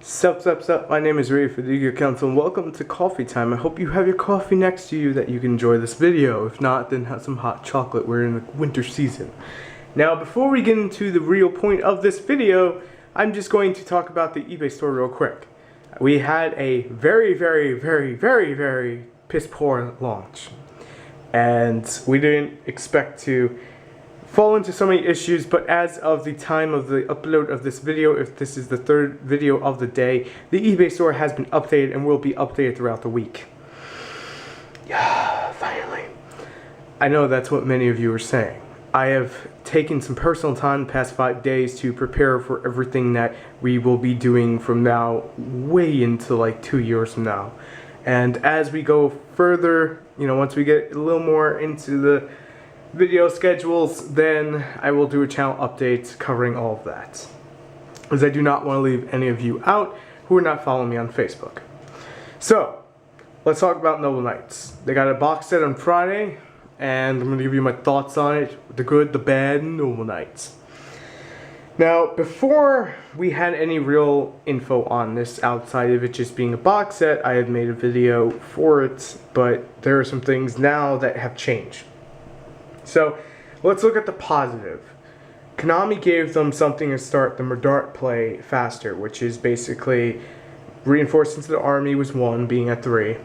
Sup, my name is Ray for the TheYugiohCouncil and welcome to coffee time. I hope you have your coffee next to you that you can enjoy this video. If not, then have some hot chocolate. We're in the winter season. Now, before we get into the real point of this video, I'm just going to talk about the eBay store real quick. We had a very piss poor launch. And we didn't expect to fall into so many issues, but as of the time of the upload of this video, if this is the third video of the day, the eBay store has been updated and will be updated throughout the week. Yeah, finally. I know that's what many of you are saying. I have taken some personal time the past 5 days to prepare for everything that we will be doing from now way into like 2 years from now. And as we go further, once we get a little more into the video schedules, then I will do a channel update covering all of that, as I do not want to leave any of you out who are not following me on Facebook. So let's talk about Noble Knights. They got a box set on Friday, and I'm going to give you my thoughts on it, the good, the bad, and Noble Knights. Now, before we had any real info on this outside of it just being a box set, I had made a video for it, but there are some things now that have changed. So, let's look at the positive. Konami gave them something to start the Murdart play faster, which is basically reinforcements to the army was 1, being at 3.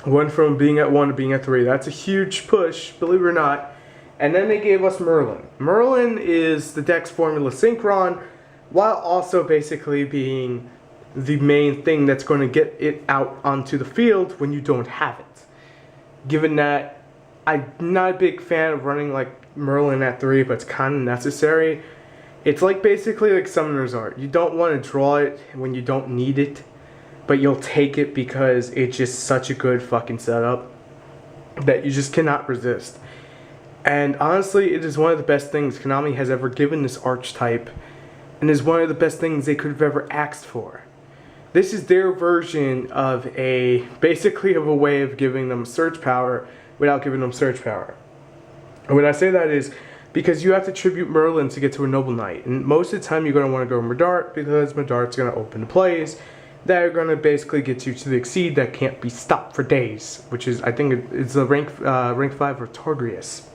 Went from being at 1 to being at 3. That's a huge push, believe it or not. And then they gave us Merlin. Merlin is the deck's formula synchron, while also basically being the main thing that's going to get it out onto the field when you don't have it. Given that I'm not a big fan of running like Merlin at 3, but it's kind of necessary. It's like basically like Summoner's Art. You don't want to draw it when you don't need it, but you'll take it because it's just such a good fucking setup that you just cannot resist. And honestly, it is one of the best things Konami has ever given this archetype, and is one of the best things they could have ever asked for. This is their version of basically of a way of giving them surge power without giving them surge power. And when I say that is because you have to tribute Merlin to get to a Noble Knight. And most of the time you're going to want to go Murdart, because Murdart's going to open the plays that are going to basically get you to the Exceed that can't be stopped for days. Which is, I think it's the rank 5 Retorgius.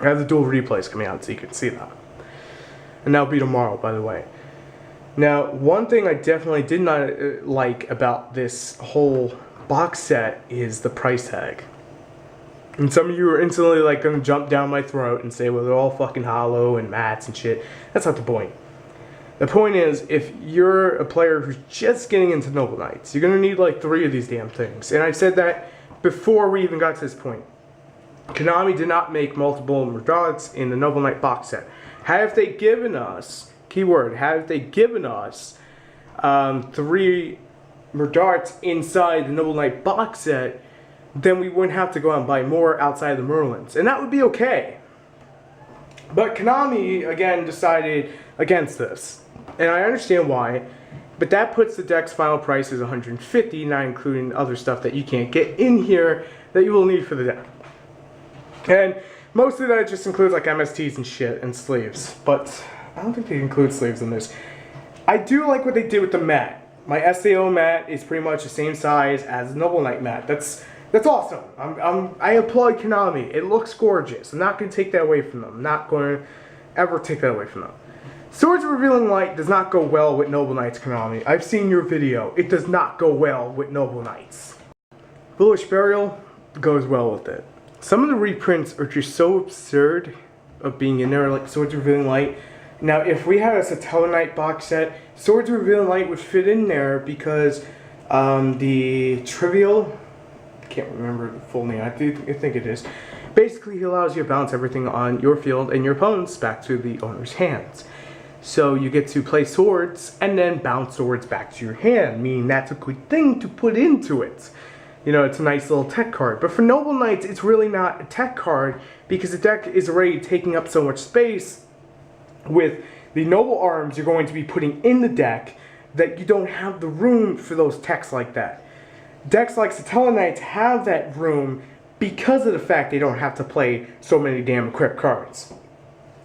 I have the dual replays coming out so you can see that. And that'll be tomorrow, by the way. Now, one thing I definitely did not like about this whole box set is the price tag. And some of you are instantly like gonna jump down my throat and say, well, they're all fucking hollow and mats and shit. That's not the point. The point is, if you're a player who's just getting into Noble Knights, you're gonna need like 3 of these damn things. And I said that before we even got to this point. Konami did not make multiple Murdarts in the Noble Knight box set. Had they given us, keyword, had they given us 3 Murdarts inside the Noble Knight box set, then we wouldn't have to go out and buy more outside of the Merlins. And that would be okay. But Konami, again, decided against this. And I understand why. But that puts the deck's final price as $150, not including other stuff that you can't get in here that you will need for the deck. And most of that just includes like MSTs and shit and sleeves. But I don't think they include sleeves in this. I do like what they did with the mat. My SAO mat is pretty much the same size as the Noble Knight mat. That's awesome. I applaud Konami. It looks gorgeous. I'm not going to take that away from them. I'm not going to ever take that away from them. Swords of Revealing Light does not go well with Noble Knights, Konami. I've seen your video. It does not go well with Noble Knights. Foolish Burial goes well with it. Some of the reprints are just so absurd of being in there, like Swords of Revealing Light. Now, if we had a Satella Knight box set, Swords of Revealing Light would fit in there because the Trivial, I can't remember the full name, I think it is. Basically, he allows you to bounce everything on your field and your opponent's back to the owner's hands. So you get to play swords and then bounce swords back to your hand, meaning that's a good thing to put into it. It's a nice little tech card. But for Noble Knights, it's really not a tech card because the deck is already taking up so much space with the Noble Arms you're going to be putting in the deck that you don't have the room for those techs like that. Decks like Satella Knights have that room because of the fact they don't have to play so many damn equipped cards.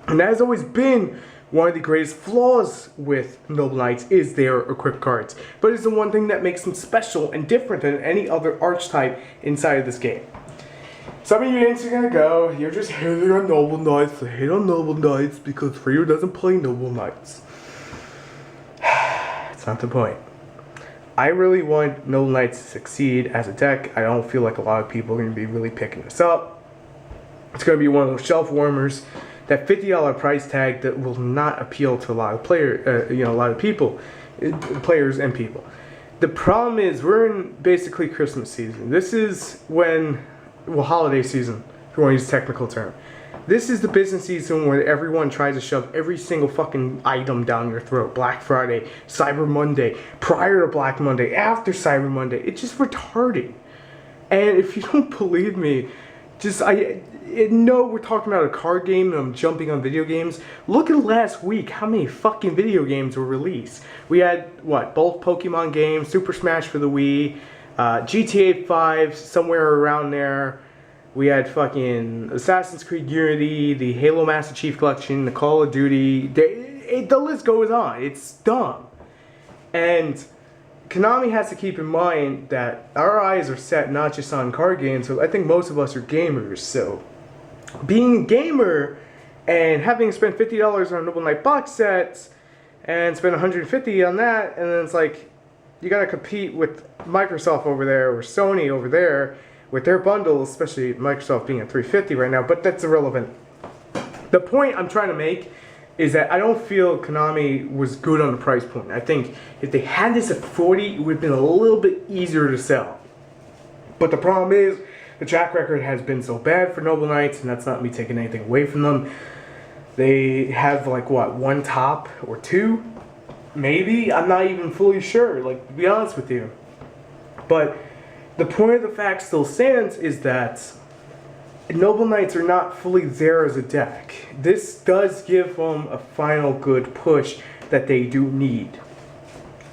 And that has always been one of the greatest flaws with Noble Knights is their equipped cards, but it's the one thing that makes them special and different than any other archetype inside of this game. Some of you ain't gonna go, you're just hating on Noble Knights, so hate on Noble Knights because Freer doesn't play Noble Knights. It's not the point. I really want Noble Knights to succeed as a deck. I don't feel like a lot of people are going to be really picking this up. It's going to be one of those shelf warmers, that $50 price tag that will not appeal to a lot of a lot of people, players and people. The problem is we're in basically Christmas season. This is when, well, holiday season, if you want to use a technical term. This is the business season where everyone tries to shove every single fucking item down your throat. Black Friday, Cyber Monday, prior to Black Monday, after Cyber Monday. It's just retarded. And if you don't believe me, we're talking about a card game and I'm jumping on video games. Look at last week, how many fucking video games were released. We had, both Pokemon games, Super Smash for the Wii, GTA 5, somewhere around there. We had fucking Assassin's Creed Unity, the Halo Master Chief Collection, the Call of Duty. The list goes on. It's dumb. And Konami has to keep in mind that our eyes are set not just on card games, so I think most of us are gamers. So being a gamer and having spent $50 on Noble Knight box sets and spend $150 on that, and then it's like you gotta compete with Microsoft over there or Sony over there with their bundles, especially Microsoft being at $350 right now, but that's irrelevant. The point I'm trying to make is that I don't feel Konami was good on the price point. I think if they had this at $40, it would have been a little bit easier to sell. But the problem is, the track record has been so bad for Noble Knights, and that's not me taking anything away from them. They have one top or two? Maybe? I'm not even fully sure, to be honest with you. But the point of the fact still stands is that Noble Knights are not fully there as a deck. This does give them a final good push that they do need.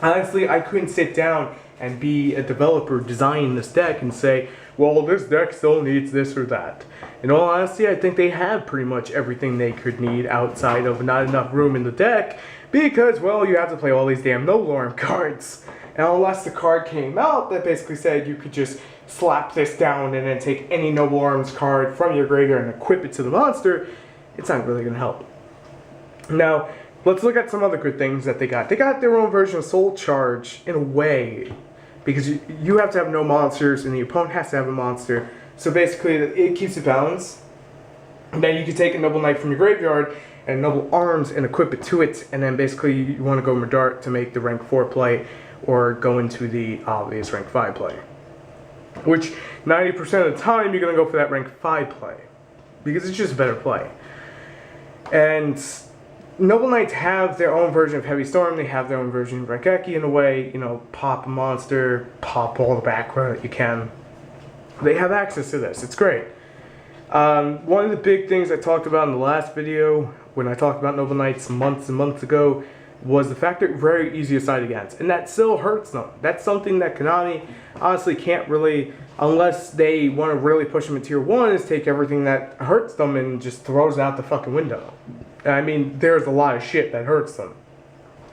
Honestly, I couldn't sit down and be a developer designing this deck and say, well, this deck still needs this or that. In all honesty, I think they have pretty much everything they could need outside of not enough room in the deck because, well, you have to play all these damn Noble Arm cards. And unless the card came out that basically said you could just slap this down and then take any Noble Arms card from your graveyard and equip it to the monster, it's not really going to help. Now, let's look at some other good things that they got. They got their own version of Soul Charge in a way, because you have to have no monsters and the opponent has to have a monster. So basically, it keeps it balanced. And then you can take a Noble Knight from your graveyard and Noble Arms and equip it to it, and then basically you want to go Merdart to make the rank 4 play, or go into the obvious rank 5 play. Which 90% of the time you're going to go for that rank 5 play, because it's just a better play. And Noble Knights have their own version of Heavy Storm, they have their own version of Raigeki in a way, pop a monster, pop all the back row that you can. They have access to this, it's great. One of the big things I talked about in the last video, when I talked about Noble Knights months and months ago, was the fact that they're very easy to side against, and that still hurts them. That's something that Konami honestly can't really, unless they want to really push them in tier 1, is take everything that hurts them and just throws it out the fucking window. I mean, there's a lot of shit that hurts them.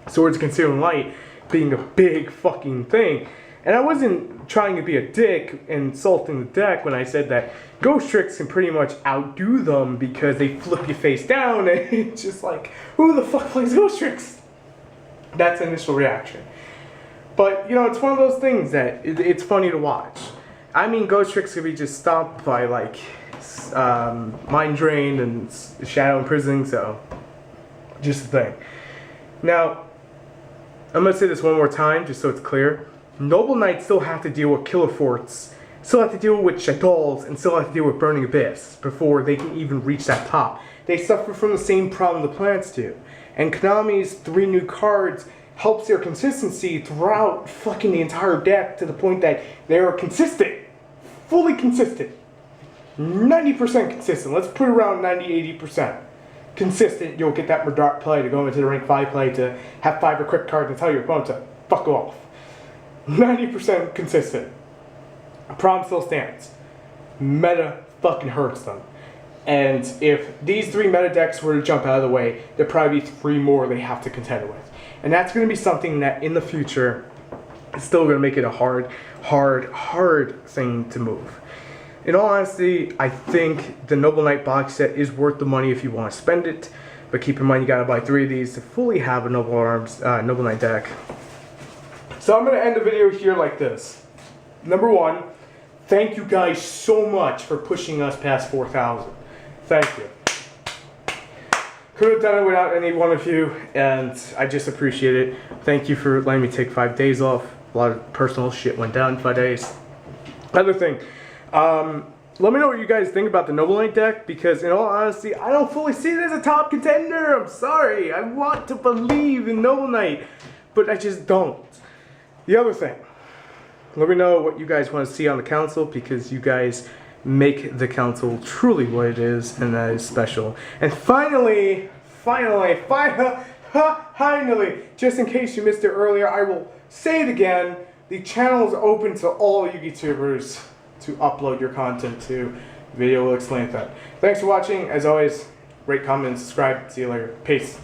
Swords of Concealing Light being a big fucking thing. And I wasn't trying to be a dick insulting the deck when I said that Ghost Tricks can pretty much outdo them because they flip you face down, and it's just like, who the fuck plays Ghost Tricks? That's the initial reaction. But, it's one of those things that it's funny to watch. I mean, Ghost Tricks could be just stopped by, Mind Drain and Shadow Imprisoning, so just the thing. Now, I'm going to say this one more time, just so it's clear. Noble Knights still have to deal with Killer Forts, still have to deal with Shaddolls, and still have to deal with Burning Abyss before they can even reach that top. They suffer from the same problem the planets do. And Konami's 3 new cards helps their consistency throughout fucking the entire deck to the point that they are consistent. Fully consistent. 90% consistent. Let's put around 90-80%. Consistent, you'll get that Merdart play to go into the rank 5 play to have 5 equipped cards and tell your opponent to fuck off. 90% consistent. Problem still stands. Meta fucking hurts them. And if these 3 meta decks were to jump out of the way, there'd probably be 3 more they have to contend with. And that's going to be something that in the future is still going to make it a hard thing to move. In all honesty, I think the Noble Knight box set is worth the money if you want to spend it. But keep in mind you gotta buy 3 of these to fully have a Noble Knight deck. So I'm gonna end the video here like this. Number 1, thank you guys so much for pushing us past 4,000. Thank you. Could have done it without any one of you, and I just appreciate it. Thank you for letting me take 5 days off. A lot of personal shit went down in 5 days. Other thing, let me know what you guys think about the Noble Knight deck, because in all honesty, I don't fully see it as a top contender. I'm sorry. I want to believe in Noble Knight, but I just don't. The other thing, let me know what you guys want to see on the council, because you guys make the council truly what it is, and that is special. And finally, just in case you missed it earlier, I will say it again, the channel is open to all YouTubers to upload your content to. The video will explain that. Thanks for watching. As always, rate, comment, and subscribe. See you later. Peace.